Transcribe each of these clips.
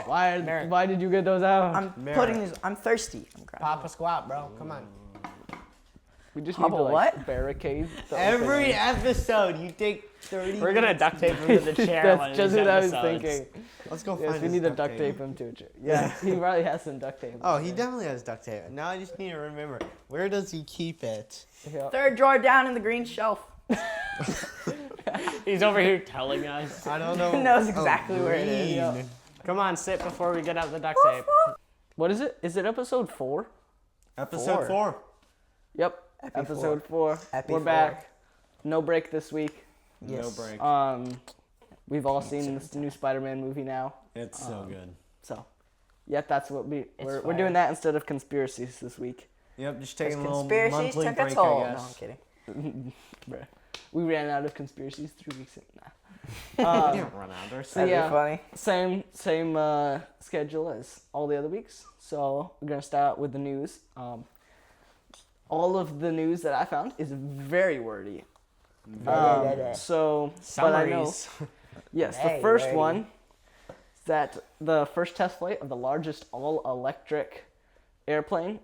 Why did you get those out? I'm putting these. I'm thirsty. I'm grabbing. Pop a squat, bro. Come on. We just need to like barricade. Every episode, you take 30. We're gonna duct tape him to the chair. That's just what I was thinking. Let's go Yes, find. we need to duct tape him to a chair. Yeah, he probably has some duct tape. Oh, he definitely has duct tape. Now I just need to remember, where does he keep it? Yeah. Third drawer down in the green shelf. He's over here telling us. I don't know. He knows exactly where it is. green. Yeah. Come on, sit before we get out the duct tape. What is it? Is it episode 4? Episode 4. Yep. Episode 4. Epi We're 4. back. No break this week. No break. We've all seen this new Spider-Man movie now. It's so good. So, yep, that's what we're fire. doing that instead of conspiracies this week. Yep, just taking a little Conspiracies monthly took break, a toll. I No, guess. I'm kidding. Bruh. We ran out of conspiracies 3 weeks in. Nah. We didn't run out. There's So That'd yeah, be funny. same schedule as all the other weeks. So we're gonna start out with the news. All of the news that I found is very wordy. So, but I know, summaries. yes, the Very first wordy. one is that the first test flight of the largest all-electric airplane,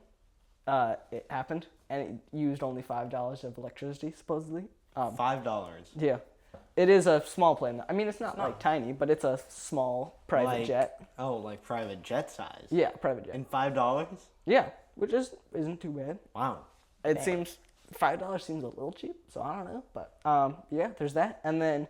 it happened, and it used only $5 of electricity, supposedly. $5. Yeah. It is a small plane. I mean, it's not like tiny, but it's a small private Like- jet. Oh, like private jet size. Yeah, private jet. And $5? Yeah, which isn't too bad. Wow. It seems $5 seems a little cheap, so I don't know, but yeah, there's that. And then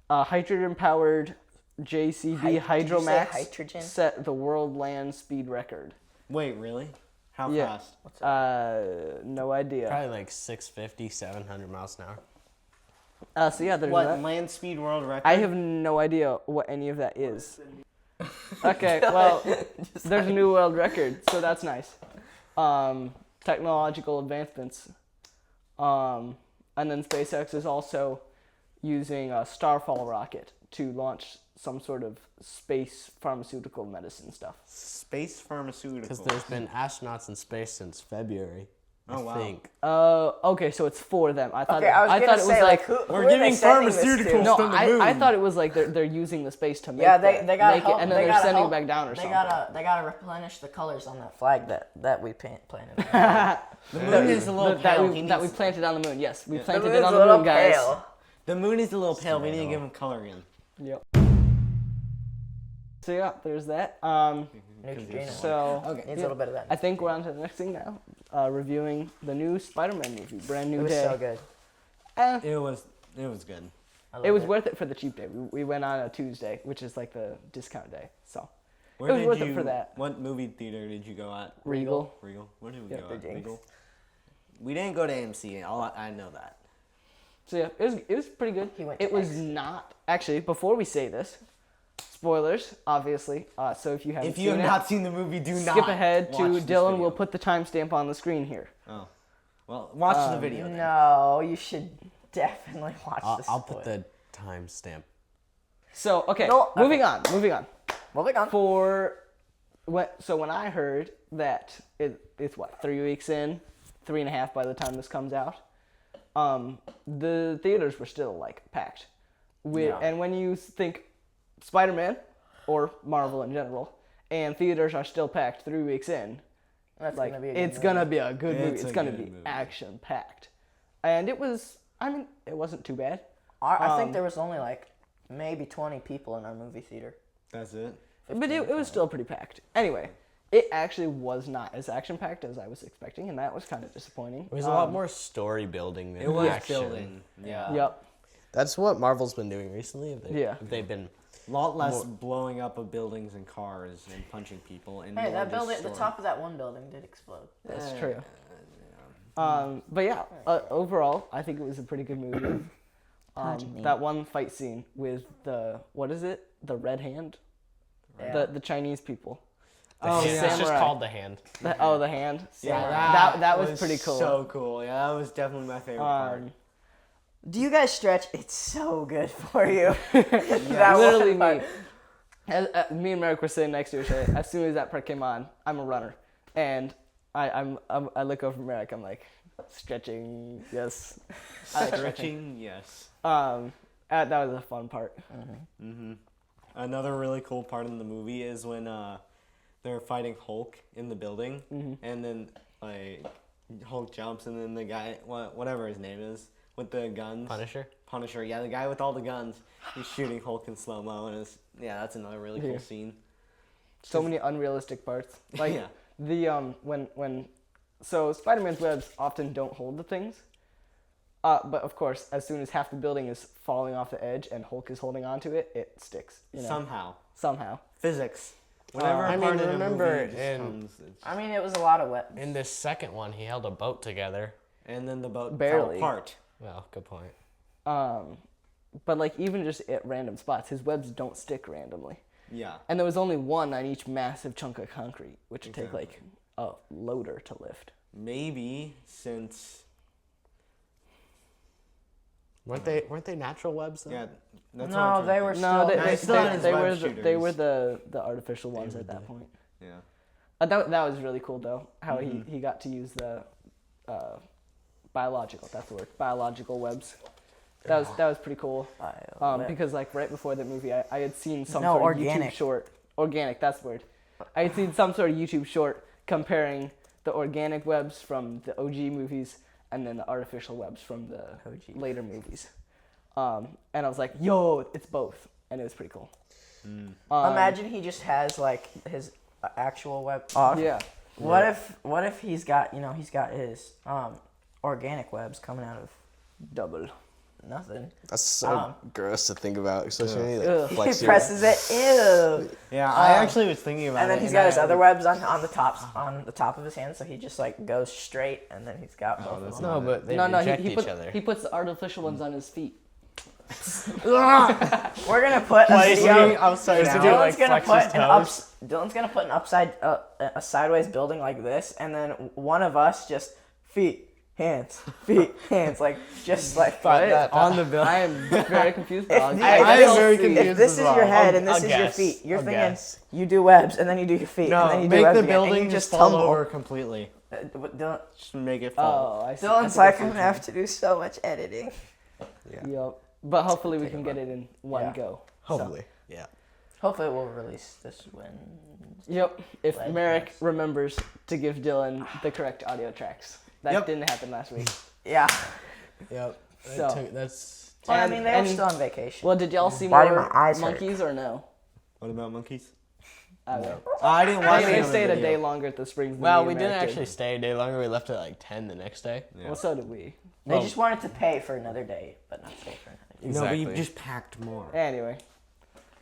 hydrogen-powered JCB Did you say Hydromax hydrogen? set the world land speed record. Wait, really? How Yeah. fast? No idea. Probably like 650, 700 miles an hour. So yeah, there's What, that. land speed world record? I have no idea what any of that is. Okay, well, there's a new world record, so that's nice. Technological advancements. And then SpaceX is also using a Starfall rocket to launch some sort of space pharmaceutical medicine stuff. Space pharmaceutical. Because there's been astronauts in space since February. Oh, wow. I think. Okay, so it's for them. I thought Okay, I was I gonna thought it was say like who We're are they giving sending this to? pharmaceuticals. no, to the moon. I thought it was like they're using the space to make Yeah, that, they gotta make help, it, and then they they're gotta sending help, it back down or they something. They gotta replenish the colors on that flag that we planted. The moon is a little pale. that we planted on the moon. Yes, we The planted moon's it on a the little moon, guys. pale. The moon is a little pale. We need to give him color again. Yep. So yeah, there's that. Neutrogena. So Okay. Needs a little bit of that. I think we're on to the next thing now. Reviewing the new Spider-Man movie, brand It new was day. so good. It was good. It was worth it for the cheap day. We went on a Tuesday, which is like the discount day. So Where It was did worth you, it for that. What movie theater did you go at? Regal. Regal. Where did we Yep, go the at? Jinx. Regal. We didn't go to AMC. I know that. So yeah, it was pretty good. He went to It was X. not actually. Before we say this, spoilers, obviously. So if you haven't If you seen have it, not seen the movie, do not skip ahead to watch this Dylan. video. We'll put the timestamp on the screen here. Oh, well, watch the video. Then. No, you should definitely watch this. I'll put the timestamp. So okay, No, moving on. Moving on. When I heard that it's what 3 weeks in, 3.5 by the time this comes out, the theaters were still like packed. And when you think Spider-Man or Marvel in general, and theaters are still packed 3 weeks in, That's like gonna be a good it's movie. gonna be a good movie. It's It's a gonna good be movie. action packed, and it was. I mean, it wasn't too bad. I think there was only like maybe 20 people in our movie theater. That's it. But it was still pretty packed. Anyway, it actually was not as action-packed as I was expecting, and that was kind of disappointing. It was a lot more story building than It was action. building. Yeah. Yep. That's what Marvel's been doing recently. Yeah. They've been. A lot less blowing up of buildings and cars and punching people. And Hey, more that just building, the story. top of that one building did explode. That's true. But yeah, overall, I think it was a pretty good movie. That one fight scene with what is it? The Red Hand? Yeah. The Chinese people. Oh, It's just Samurai. called the hand. The hand? Yeah, That was pretty cool. So cool. Yeah, that was definitely my favorite part. Do you guys stretch? It's so good for you. That Literally one me. part. Me and Merrick were sitting next to each other. As soon as that part came on, I'm a runner. And I look over at Merrick, I'm like, stretching, yes. Stretching, yes. That was a fun part. Another really cool part in the movie is when they're fighting Hulk in the building, and then like Hulk jumps, and then the guy, whatever his name is, with the guns. Punisher, yeah, the guy with all the guns, he's shooting Hulk in slow mo, and that's another really cool scene. So many unrealistic parts. Like Yeah. when so Spider-Man's webs often don't hold the things. But of course, as soon as half the building is falling off the edge and Hulk is holding onto it, it sticks. You know? Somehow. Physics. Whenever I a mean, part in a remember movie just in- comes, I mean, it was a lot of wet. In this second one, he held a boat together. and then the boat fell Barely. apart. Well, good point. But like even just at random spots, his webs don't stick randomly. Yeah. And there was only one on each massive chunk of concrete, which would take like a loader to lift. Maybe since Weren't they natural webs though? yeah, that's No, what I'm they trying were to- No, still. they still had his web were they shooters. were the artificial ones at that point. Yeah. That was really cool though. How he got to use the biological. That's the word. Biological webs. That was pretty cool. Because like right before the movie, I had seen some No, sort of organic. YouTube short. Organic. That's the word. I had seen some sort of YouTube short comparing the organic webs from the OG movies and then the artificial webs from the later movies. And I was like, yo, it's both, and it was pretty cool. Imagine he just has like his actual web off. Yeah. What if he's got his organic webs coming out of Double. nothing? That's so gross to think about, especially when you Ugh. like flex He your... presses it. Ew. Yeah, I actually was thinking about And it. then he's got his other webs on the top of his hand, so he just like goes straight, and then he's got both of them. No, but they No, reject he each puts other. he puts the artificial ones on his feet. We're gonna put a video. upside Is it down. doing, Dylan's like, gonna flex put his an toes? Dylan's gonna put a sideways building like this, and then one of us just feet, hands, like just like on the bill. I am very confused. But I'll- I I am still very see- confused If this as is well. your head and this I'll is your guess. feet, you're I'll thinking guess. you do webs and then you do your feet and then No, you do make webs the again, building and you just just fall tumble. over completely. Dylan, Just make it fall. Oh, I see. I Dylan's think I like, see I'm what gonna have to do so much editing. Yep. But hopefully we can get it in one Yeah. go. Hopefully, yeah. Hopefully we'll release this when. Yep. If Glad Merrick yes. remembers to give Dylan the correct audio tracks. That Yep. didn't happen last week. Yeah. Yep. So- That's Well, I And- mean, they were and- still on vacation. Well, did y'all see Why do more my eyes hurt? monkeys or no? What about monkeys? I don't know. I didn't I watch think it they on the stayed a video. day longer at the Springs than well, me we and didn't Merrick actually did. stay a day longer. We left at like 10 the next day. Yeah. Well, so did we. They just wanted to pay for another day, but not stay for another day. No, but you Exactly. just packed more. Anyway.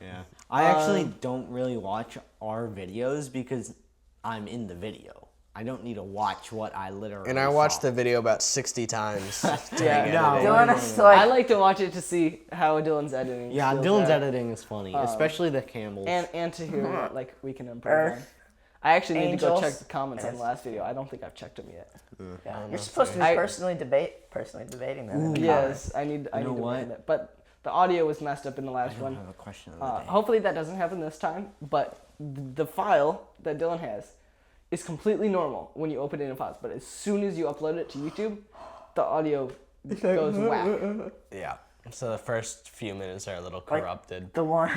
Yeah. I actually don't really watch our videos because I'm in the video. I don't need to watch what I literally And I watched saw. the video about 60 times. to Yeah, make no. editing. Dylan is I like, like to watch it to see how Dylan's editing. Yeah, skills Dylan's are. editing is funny, especially the camels. And to hear what like we can improve Earth, on. I actually need to go angels, check the comments on and the last video. I don't think I've checked them yet. yeah, you're supposed to be I- personally debating them. in the comments. Yes, I need know to what? work on that. But the audio was messed up in the I last don't one. have a question of the day. Hopefully that doesn't happen this time. But the file that Dylan has is completely normal when you open it in files. But as soon as you upload it to YouTube, the audio goes whack. Yeah. So the first few minutes are a little corrupted. The one.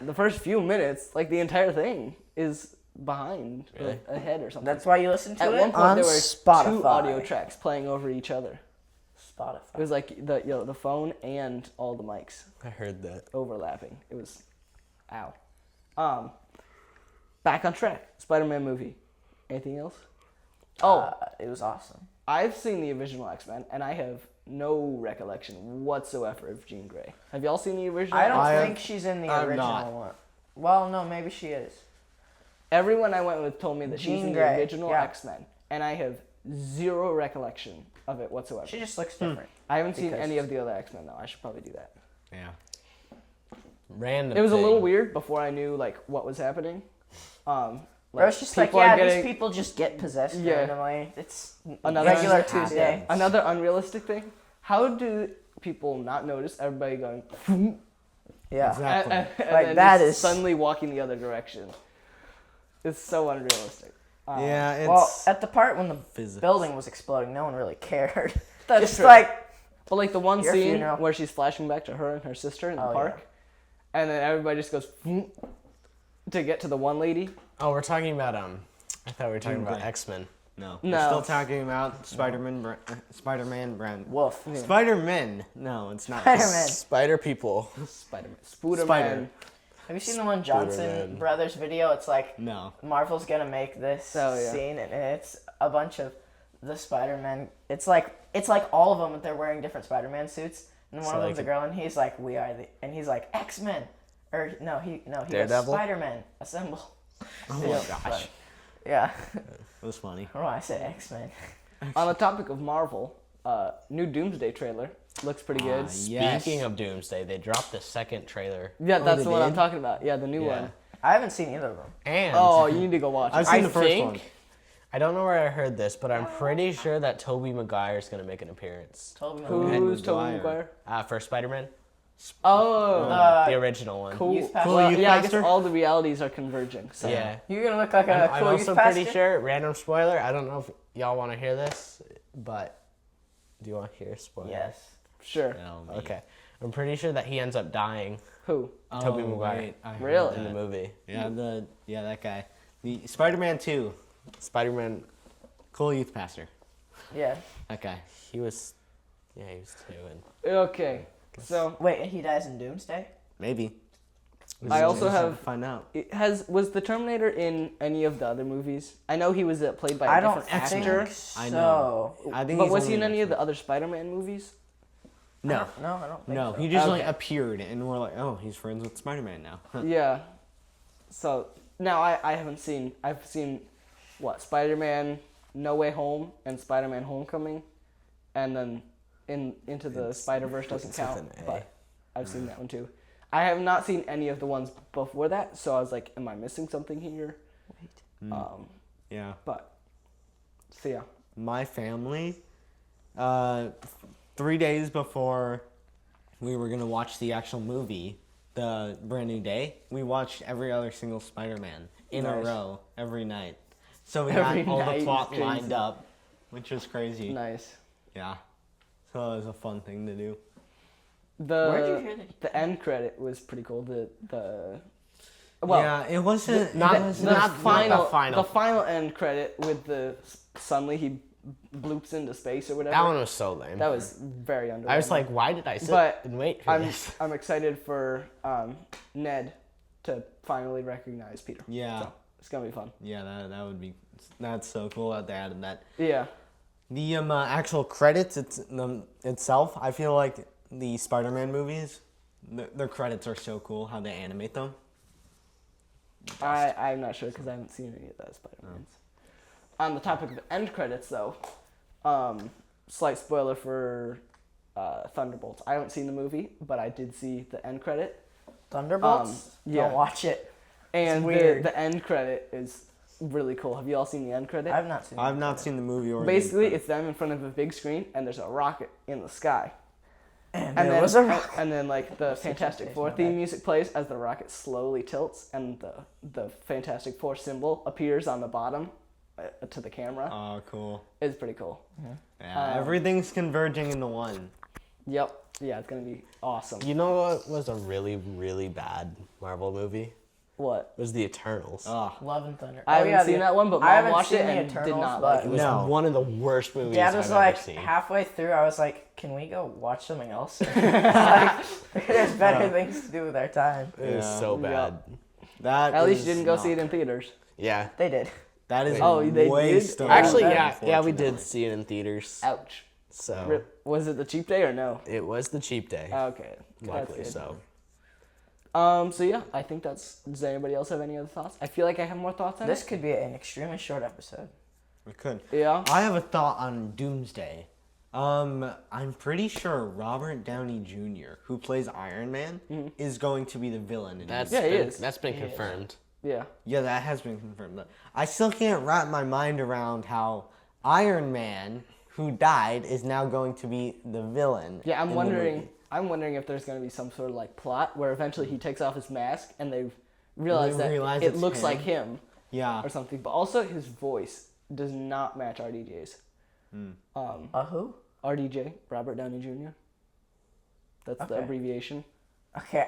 The first few minutes, like the entire thing, is behind or Really? ahead or something. That's why you listen to At it one point, on there were Spotify. 2 audio tracks playing over each other. It Spotify. was like the phone and all the mics I heard that. overlapping. It was, ow. Back on track. Spider-Man movie. Anything else? Oh, It was awesome. I've seen the original X-Men, and I have no recollection whatsoever of Jean Grey. Have y'all seen the original? I don't I think she's in the I'm original not. one. Well, no, maybe she is. Everyone I went with told me that she's Jean in Grey, the original yeah. X-Men, and I have zero recollection of it whatsoever. She just looks different. I haven't seen because- any of the other X-Men though. I should probably do that. Yeah. Random. It was a little thing. weird before I knew like what was happening. Bro, it's just like, people are yeah, getting- these people just get possessed Yeah. randomly. It's Another- regular Just Tuesday. happens. Another unrealistic thing. How do people not notice everybody going Yeah. Exactly. and Like, then that just is- suddenly walking the other direction? It's so unrealistic. Yeah, it's. Well, at the part when the Physics. building was exploding, no one really cared. That's just true. like, But like the one Your scene funeral. where she's flashing back to her and her sister in the Oh, park, and then everybody just goes to get to the one lady. Oh, we're talking about I thought we were talking about Doomsday. X-Men. No. No. We're still talking about Spider-Man brand. Wolf. Spider-Man. No, it's not. Spider-Man. Spider people. Spider-Man. Spooderman. Spider. Have you seen the one Johnson Spider-Man. Brothers video? It's like No. Marvel's gonna make this Oh, yeah. scene, and it's a bunch of the Spider-Man. It's like all of them, but they're wearing different Spider-Man suits, and one So of them's like- a girl, and he's like, "We are the," and he's like, "X-Men," or he goes, Daredevil? "Spider-Man, assemble." Oh my gosh. Yeah, It was funny. I don't know why I said X-Men. On the topic of Marvel, new Doomsday trailer looks pretty good. Yes. Speaking of Doomsday, they dropped the second trailer. Yeah, that's they the one I'm did? talking about. Yeah, the new Yeah. one. I haven't seen either of them. And Oh, you need to go watch I've it. seen I the first think- one. I don't know where I heard this, but I'm pretty sure that Tobey Maguire is going to make an appearance Tobey Who's Maguire. Tobey Maguire? for Spider-Man. Oh, The original one. cool. Youth Pastor. Well, Youth yeah, I guess Pastor? all the realities are converging. So. Yeah. You're gonna look like a I'm cool also youth pastor. pretty sure, random spoiler, I don't know if y'all want to hear this, but do you want to hear a spoiler? Yes. Sure. Oh, me. Okay. I'm pretty sure that he ends up dying Who? Tobey Maguire. Wait, I heard Really? in the that. movie. Yeah, that guy. The Spider-Man 2. Spider-Man, Cool youth pastor. Yeah. That guy. he was 2. And Okay. So Wait, and he dies in Doomsday? Maybe. I also We'll have. to find out. Was the Terminator in any of the other movies? I know he was played by a I don't different think actor. so. I know. I think But he's was he only in any of X-Men. the other Spider-Man movies? No. No, I don't think No, so. he just like Okay. appeared, and we're like, oh, he's friends with Spider-Man now. Yeah. So now I haven't seen. I've seen what Spider-Man No Way Home and Spider-Man Homecoming, and then Into the Spider-Verse doesn't it's with count, an A. but I've seen that one too. I have not seen any of the ones before that, so I was like, am I missing something here? Yeah. But so yeah. My family, 3 days before we were gonna watch the actual movie, the Brand New Day, we watched every other single Spider-Man in a Nice. row every night. So we Every got all night the is plot crazy. lined up, which was crazy. Nice. Yeah. So it was a fun thing to do. Where'd you hear The end credit was pretty cool. The Yeah, it wasn't. the, not, the not final the final. the final end credit with the suddenly he bloops into space or whatever. that one was so lame. That was very underwhelming. I was like, why did I sit But and wait for I'm this? I'm excited for Ned to finally recognize Peter. Yeah. So it's gonna be fun. Yeah, that would be. That's so cool that they added that. Yeah. The actual credits itself, I feel like the Spider-Man movies, their credits are so cool how they animate them. I'm not sure because I haven't seen any of those Spider-Mans. On the topic of end credits, though, slight spoiler for Thunderbolts. I haven't seen the movie, but I did see the end credit. Thunderbolts? yeah. Don't watch it. And weird. the end credit is really cool. Have you all seen the end credit? I've not seen I've not seen the movie or Basically, the, it's them in front of a big screen, and there's a rocket in the sky. And And there then, was a rocket. and then like the Fantastic Four theme music plays as the rocket slowly tilts, and the Fantastic Four symbol appears on the bottom to the camera. Oh, cool. It's pretty cool. Yeah, everything's converging into one. Yep. Yeah, it's gonna be awesome. You know what was a really, really bad Marvel movie? What? It was The Eternals. Oh, Love and Thunder. I haven't seen that one, but I Mom haven't watched seen it the and did Eternals, not but like It it. was No. one of the worst movies Dad I've was ever like seen. halfway through. I was like, "Can we go watch something else?" like, there's better things to do with our time. It was Yeah. so bad. that At least is you didn't go not- see it in theaters. Yeah. They did. That is Oh, they way did? still Actually, that- yeah, we did unfortunately. see it in theaters. Ouch. So Rip. Was it the cheap day or no? it was the cheap day. Okay. Luckily That's good. so. So yeah, I think that's. Does anybody else have any other thoughts? I feel like I have more thoughts on This it. could be an extremely short episode. We could. Yeah. I have a thought on Doomsday. I'm pretty sure Robert Downey Jr., who plays Iron Man, is going to be the villain. In That's Yeah, he been, is. that's been confirmed. Yeah. Yeah, that has been confirmed. I still can't wrap my mind around how Iron Man, who died, is now going to be the villain. Yeah, I'm in the wondering. movie. I'm wondering if there's going to be some sort of like plot where eventually he takes off his mask and they realize They that realize it it's looks him. like him Yeah. or something. But also his voice does not match RDJ's. Who? RDJ, Robert Downey Jr. That's the Okay. abbreviation. Okay,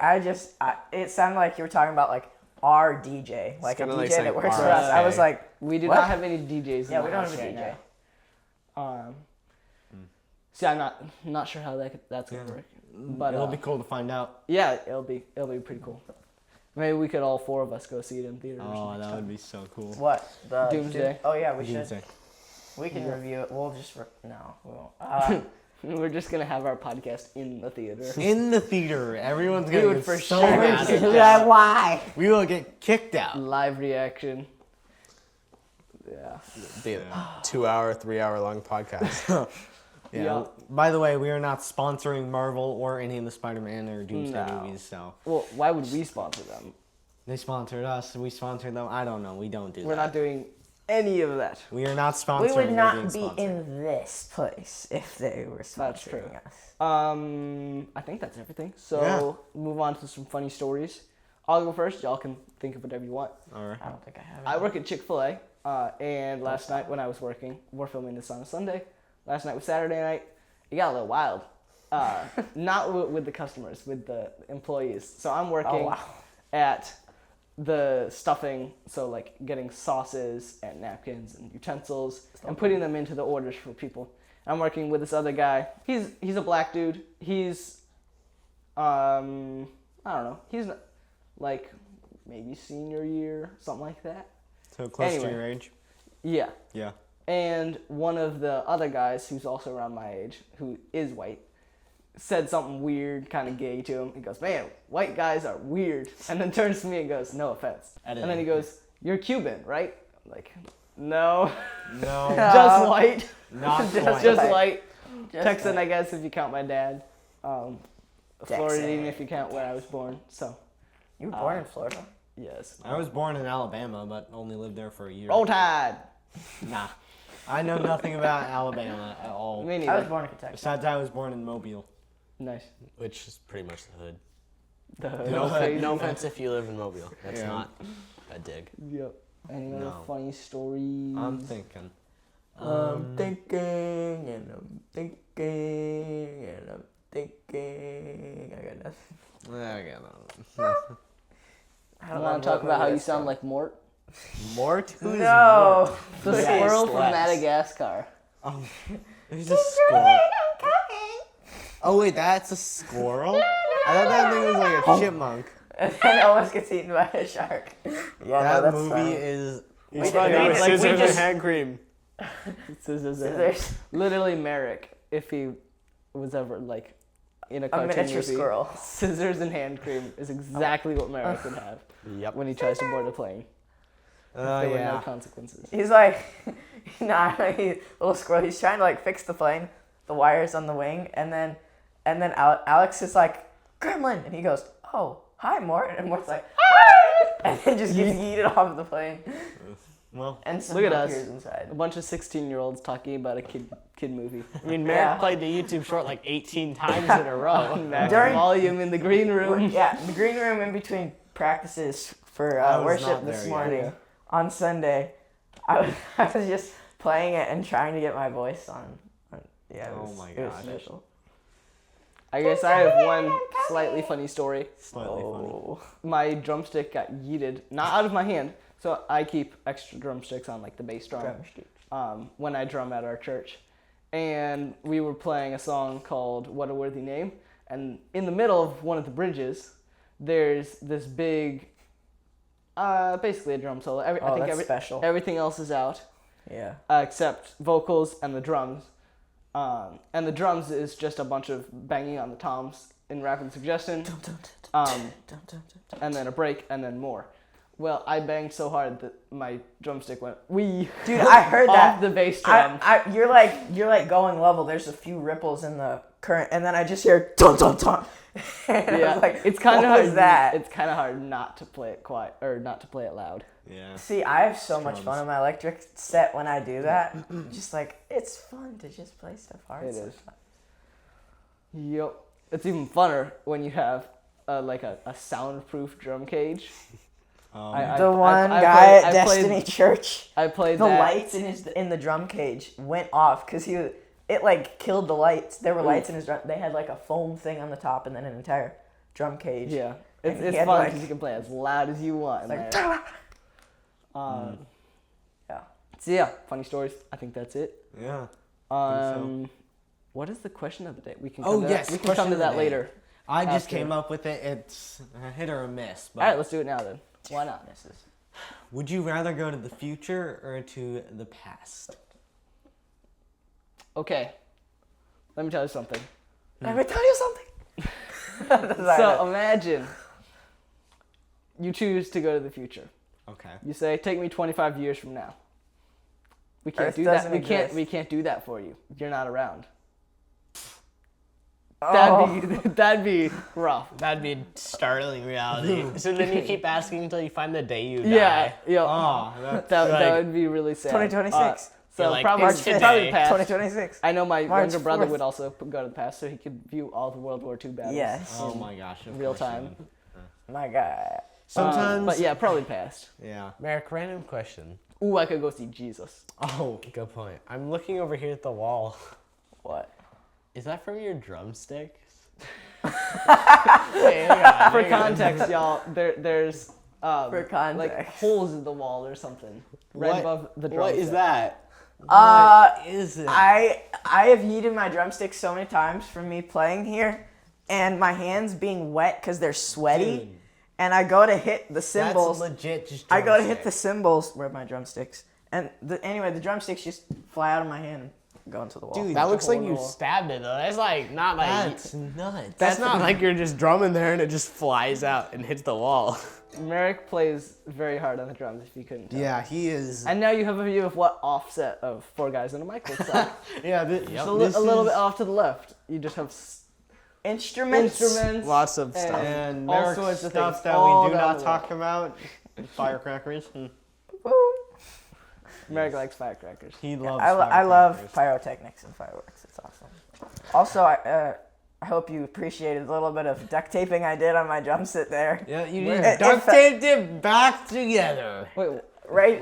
it sounded like you were talking about like our DJ, like a kinda DJ like that saying works for our us. I was DJ. like, We do What? not have any DJs. yeah, in we the don't house have a right DJ. now. See, I'm not sure how that's gonna work, but It'll be cool to find out. yeah, it'll be pretty cool. Maybe we could all four of us go see it in theaters. Oh, next that time. would be so cool. What? The Doomsday. Oh yeah, we should. Doomsday. We can Yeah. review it. We'll just no, we won't. We're just gonna have our podcast in the theater. In the theater, everyone's We gonna would get for so sure mad get at that. us. Why? We will get kicked out. Live reaction. Yeah. The 2 hour, 3 hour long podcast. Yeah. Yeah. By the way, we are not sponsoring Marvel or any of the Spider-Man or Doomsday No. movies, so Well, why would we sponsor them? they sponsored us. We sponsored them. I don't know. We don't do We're that. not doing any of that. We are not sponsoring. We would we're not being be sponsored. in this place if they were That's true. sponsoring us. I think that's everything. So Yeah. move on to some funny stories. I'll go first. Y'all can think of whatever you want. All right. I don't think I have. I work at Chick-fil-A, and last night when I was working, we're filming this on a Sunday. Last night was Saturday night. It got a little wild. Not with the customers, with the employees. So I'm working wow. at the stuffing, so like getting sauces and napkins and utensils and putting them into the orders for people. I'm working with this other guy. He's a black dude. He's I don't know. He's like maybe senior year, something like that. So close Anyway. to your age. Yeah. Yeah. And one of the other guys, who's also around my age, who is white, said something weird, kind of gay to him. He goes, "Man, white guys are weird." And then turns to me and goes, "No offense." And then he goes, "You're Cuban, right?" I'm like, no, No. just white. Not Just white. white. Just Texan, like- I guess, if you count my dad. Floridian, if you count where I was born. So, You were born in Florida. yes. I was born in Alabama, but only lived there for a year. Roll Tide. Nah. I know nothing about Alabama at all. Me I was neither. born in Kentucky. Besides, I was born in Mobile. Nice. Which is pretty much the hood. No, No offense if you live in Mobile. That's Yeah. not a dig. Yep. Any other No. funny stories? I'm thinking. I'm thinking and I'm thinking and I'm thinking. I got nothing. I got I You want to talk about how you sound like Mort? Mort? Who's No. The Please. squirrel from Lex. Madagascar. Mort? Who's a squirrel? Oh wait, that's a squirrel? I thought that thing was like a chipmunk. And then it almost gets eaten by a shark. Yeah, That that's movie funny. is. We It's did- funny we- with like, we scissors just- and hand cream. There's Literally Merrick, if he was ever like in a a cartoon miniature movie. squirrel. Scissors and hand cream is exactly what Merrick would have Yep. when he tries to board a plane. Oh There were no yeah. consequences. He's like, little squirrel. He's trying to like fix the plane, the wires on the wing, and then Alex is like, "Gremlin," and he goes, "Oh, hi, Mort," and Mort's like, "Hi," and then just gets yeeted off the plane, Well, and Look at someone us. appears inside. A bunch of 16-year-olds talking about a kid movie. I mean, Merrick Yeah. played the YouTube short like 18 times in a row. Max During- volume in the green room. Yeah, the green room in between practices for I was worship not this there yet. morning Yeah. on Sunday. I was just playing it and trying to get my voice on. Yeah, it Oh was, my it was gosh. special. I guess I have one slightly funny story. slightly funny. My drumstick got yeeted, not out of my hand. So I keep extra drumsticks on like the bass drum. When I drum at our church. And we were playing a song called What a Worthy Name. And in the middle of one of the bridges, there's this big, basically a drum solo. That's special. Everything else is out, Yeah. except vocals and the drums. And the drums is just a bunch of banging on the toms in rapid suggestion, and then a break, and then more. Well, I banged so hard that my drumstick went wee. Dude, I heard that. Off the bass drum. You're like going level. There's a few ripples in the current, and then I just hear dun dun dun. And I Yeah, was like, it's kind of what hard. was that? It's kind of hard not to play it quiet or not to play it loud. Yeah. See, I have so much Drums. fun on my electric set when I do that. Just like it's fun to just play stuff hard. It is. sometimes. Yep. It's even funner when you have like a soundproof drum cage. I The one guy at I played- Destiny Church. I played The that. lights in the drum cage went off because it like killed the lights. There were lights in his drum. They had like a foam thing on the top and then an entire drum cage. Yeah, And it's he had, fun like- because you can play as loud as you want. in Like, there. yeah. So yeah, funny stories. I think that's it. Yeah. What is the question of the day? We can. Oh, come to yes, that. We can question come to of the that day. later. I just After. came up with it. It's a hit or a miss. But All right, let's do it now then. Why not? would you rather go to the future or to the past? Okay, let me tell you something. Let me tell you something. So imagine you choose to go to the future. Okay. You say, "Take me 25 years from now." We can't Earth do that. doesn't exist. We can't do that for you. You're not around. Oh. That'd be rough. That'd be startling reality. So then you keep asking until you find the day you die. Yeah, yeah. Oh, that's that would be really sad. 2026. So You're like, probably it's today. probably past. 2026. I know my March younger brother 4th. would also go to the past, so he could view all the World War II battles. Yes. Oh my gosh. of Real course you time. would. My God. Sometimes. But yeah, probably past. Yeah. Merrick, random question. Ooh, I could go see Jesus. Oh. Good point. I'm looking over here at the wall. What? Is that from your drumsticks? For context, y'all, there's For context. like holes in the wall or something right What- above the drum. What is set. that? What is it? I have heated my drumsticks so many times from me playing here, and my hands being wet because they're sweaty, Dude. and I go to hit the cymbals. That's legit just I go to hit the drumstick. cymbals. Where are my drumsticks? And anyway, the drumsticks just fly out of my hand and go into the wall. Dude, That looks like hole in you the wall. stabbed it though. That's like not like That's nuts. that's not like you're just drumming there and it just flies out and hits the wall. Merrick plays very hard on the drums, if you couldn't tell. Yeah, he is. And now you have a view of what offset of Four Guys and a Mic looks like. Yeah, Just a little bit off to the left. You just have Instruments. instruments. Lots of and stuff. And all Merrick's sorts of stuff things that all we do down not the talk about. Firecrackers. Woo. Merrick likes firecrackers. He loves I love firecrackers. pyrotechnics and fireworks. It's awesome. Also, I hope you appreciated the little bit of duct taping I did on my drum set there. Yeah, you Where? just duct taped it back together. Wait, Right,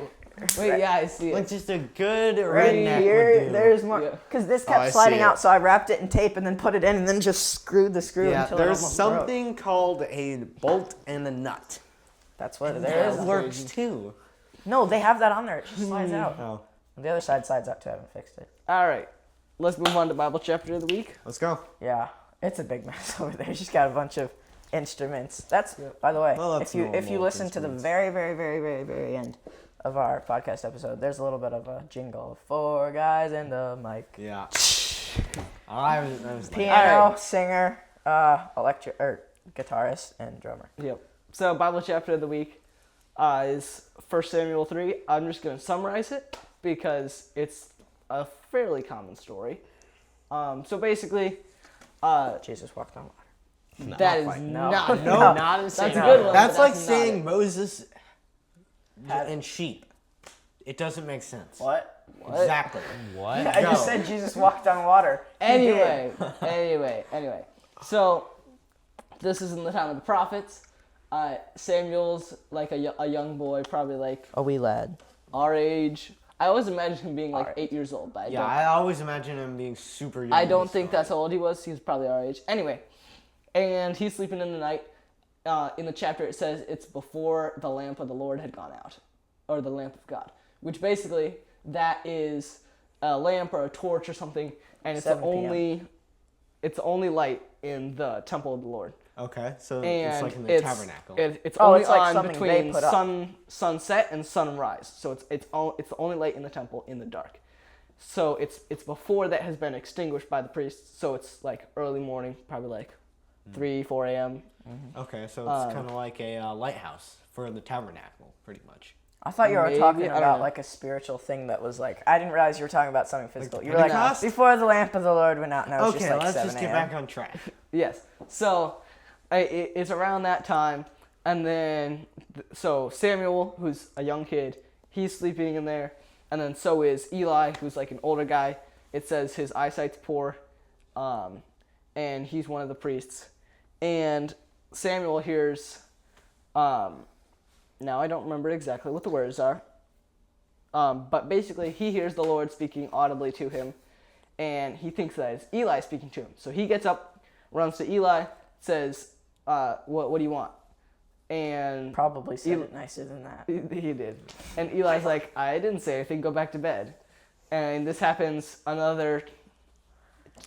yeah, I see Like it. just a good right redneck here. would do. There's more. Yeah. Because this Oh, I kept see sliding it. out, so I wrapped it in tape and then put it in and then just screwed the screw Yeah, until it there's almost broke. something called a bolt and a nut. That's what it That is. works too. No, they have that on there. It just slides out. Oh, The other side slides out too. I haven't fixed it. All right, let's move on to Bible chapter of the week. let's go. Yeah, it's a big mess over there. It's just got a bunch of instruments. That's, by the way, Well, that's if you normal listen to the instruments. very, very, very, very, very end of our podcast episode, there's a little bit of a jingle. Four guys and the mic. Yeah. I was like, Piano, Alright. singer, guitarist, and drummer. Yep. So Bible chapter of the week is 1 Samuel 3. I'm just going to summarize it because it's a fairly common story. So basically, Jesus walked on water. that is No. not No. Not insane. That's a good one. that's but like not saying it. Moses and sheep. It doesn't make sense. What? Exactly. What? I just Go. said Jesus walked on water. He did. Anyway. So this is in the time of the prophets. Samuel's like a young boy, probably like A wee lad. our age. I always imagine him being like Our 8 years old, but Yeah, I always imagine him being super young. I don't think that's how old he was. He was probably our age. Anyway, and he's sleeping in the night. In the chapter, it says it's before the lamp of the Lord had gone out, or the lamp of God, which basically that is a lamp or a torch or something, and it's the 7 p.m. only light in the temple of the Lord. Okay, so And it's like in the tabernacle. It's Oh, only it's like on something they between put up. sunset and sunrise. So it's the only light in the temple in the dark. So it's before that has been extinguished by the priests. So it's like early morning, probably like 3-4 a.m. Okay, so it's kind of like a lighthouse for the tabernacle, pretty much. I thought you were Maybe, talking I don't about know. like a spiritual thing that was like, I didn't realize you were talking about something physical. You were like, Pentecost? before the lamp of the Lord went out, and I was Okay, just like let's 7 just get a.m. back on track. Yes. So it's around that time, and then so Samuel, who's a young kid, he's sleeping in there, and then so is Eli, who's like an older guy. It says his eyesight's poor, and he's one of the priests. And Samuel hears, now I don't remember exactly what the words are, but basically he hears the Lord speaking audibly to him, and he thinks that it's Eli speaking to him. So he gets up, runs to Eli, says, what do you want? And Probably said it nicer than that. he did. And Eli's like, I didn't say anything, go back to bed. And this happens another,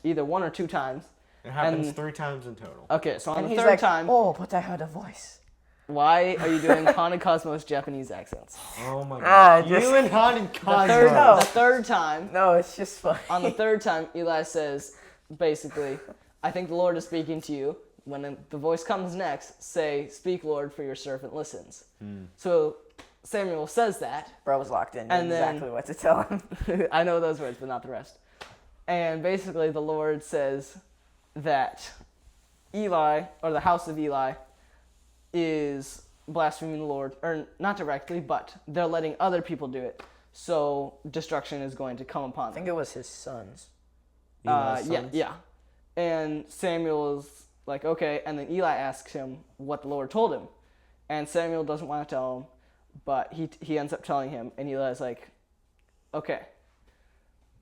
either 1 or 2 times. It happens And- 3 times in total. Okay, so on And the he's third like, time, oh, but I heard a voice. why are you doing Haunted Cosmos Japanese accents? Oh my Ah, god. just- You and Haunted The Cosmos. third time, No, it's just funny. on the third time, Eli says, basically, I think the Lord is speaking to you. When the voice comes next, say, speak, Lord, for your servant listens. So Samuel says that. Bro was locked in. And Knew then- exactly what to tell him. I know those words, but not the rest. And basically, the Lord says that Eli, or the house of Eli, is blaspheming the Lord, or not directly, but they're letting other people do it. So destruction is going to come upon I them. think it was his sons. Eli's Yeah, sons? yeah. And Samuel is like, okay. And then Eli asks him what the Lord told him. And Samuel doesn't want to tell him, but he ends up telling him. And Eli's like, okay.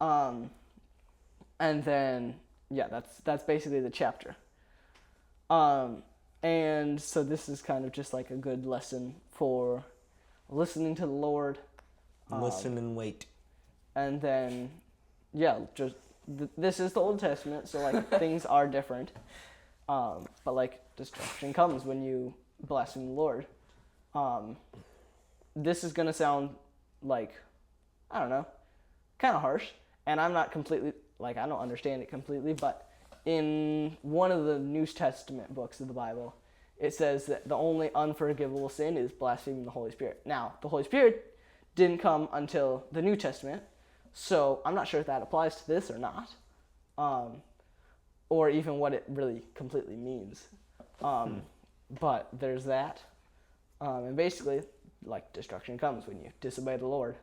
And then, yeah, that's basically the chapter. And so this is kind of just like a good lesson for listening to the Lord. Listen and wait. And then, yeah, just this is the Old Testament, so like things are different. But like destruction comes when you blaspheme the Lord. This is gonna sound like, I don't know, kind of harsh, and I'm not completely like I don't understand it completely, but in one of the New Testament books of the Bible, it says that the only unforgivable sin is blaspheming the Holy Spirit. Now, the Holy Spirit didn't come until the New Testament, so I'm not sure if that applies to this or not, or even what it really completely means. But there's that, and basically, like, destruction comes when you disobey the Lord,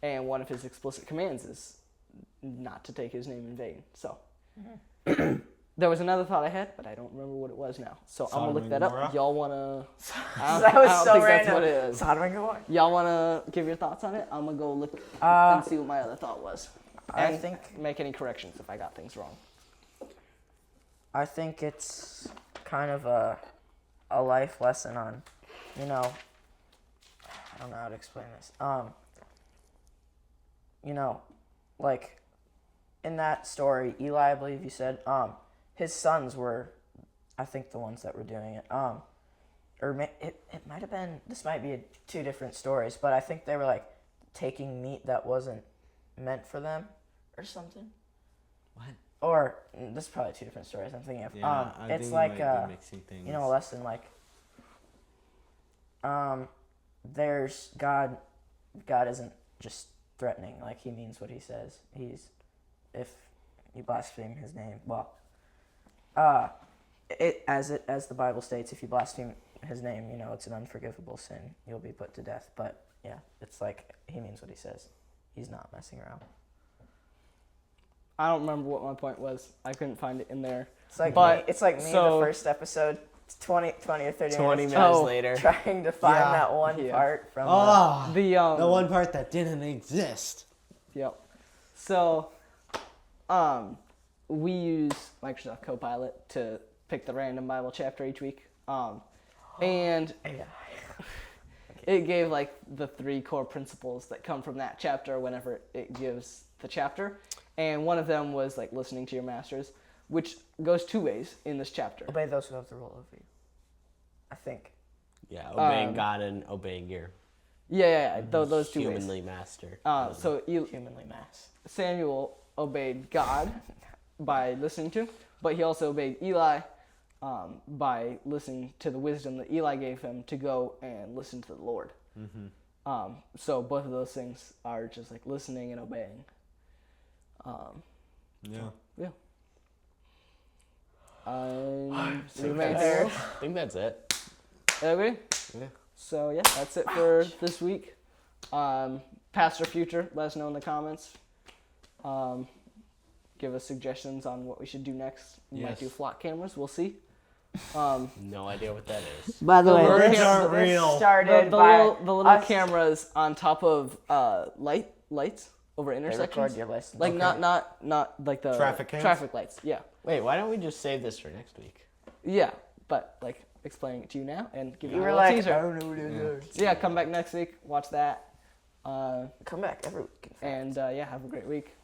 and one of his explicit commands is not to take his name in vain. So, there was another thought I had, but I don't remember what it was now. So I'm gonna look that up. Gomorrah? Y'all wanna? That was so think random. that's what it is. Sodom and Gomorrah. Y'all wanna give your thoughts on it? I'm gonna go look Uh, and see what my other thought was. I And think make any corrections if I got things wrong. it's kind of a life lesson on, I don't know how to explain this. Like in that story, Eli, I believe you said, his sons were, I think, the ones that were doing it. It might have been. This might be 2 different stories, but I think they were like taking meat that wasn't meant for them, or something. What? Or this is probably 2 different stories I'm thinking of. Yeah, I it's think like you might be mixing things. a lesson like there's God isn't just threatening, like he means what he says. If you blaspheme his name, well, as the Bible states, if you blaspheme his name, it's an unforgivable sin. You'll be put to death. But yeah, it's like he means what he says. He's not messing around. I don't remember what my point was. I couldn't find it in there. It's like But, me, so- the first episode, 20 or 30 20 minutes minutes Oh. later. trying to find Yeah. that one Yeah. part from Oh, The the one part that didn't exist. Yep. So, we use Microsoft Copilot to pick the random Bible chapter each week. And yeah. it gave like the 3 core principles that come from that chapter whenever it gives the chapter. And one of them was like listening to your masters, which goes 2 ways in this chapter. Obey those who have the rule over you. I think. Yeah, obeying Um, God and obeying your Yeah, those 2 ways. humanly master. So Humanly mass. Samuel obeyed God by listening to him, but he also obeyed Eli by listening to the wisdom that Eli gave him to go and listen to the Lord. So both of those things are just like listening and obeying. Yeah. Yeah. I there. think that's it. Okay. Yeah. So yeah, that's it for this week. Past or future, let us know in the comments. Give us suggestions on what we should do next. We might Yes. do flock cameras. We'll see. No idea what that is. By the way, Words this- aren't this real. started the by little us. cameras on top of lights over They intersections. record your license. Like not like the Traffic cams? traffic lights. Yeah, Wait, why don't we just save this for next week? yeah. but like explaining it to you now and giving You you a were little like, teaser. I don't know what it is. So yeah, come back next week. Watch that. Come back every week. in fact. And yeah, have a great week.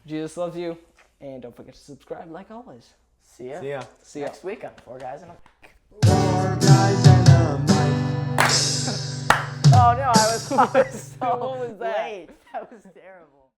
Jesus loves you, and don't forget to subscribe like always. See ya. See ya. See ya. Next week on Four Guys and a Mic. 4 guys and a mic. Oh no, I was so What was that? late. That was terrible.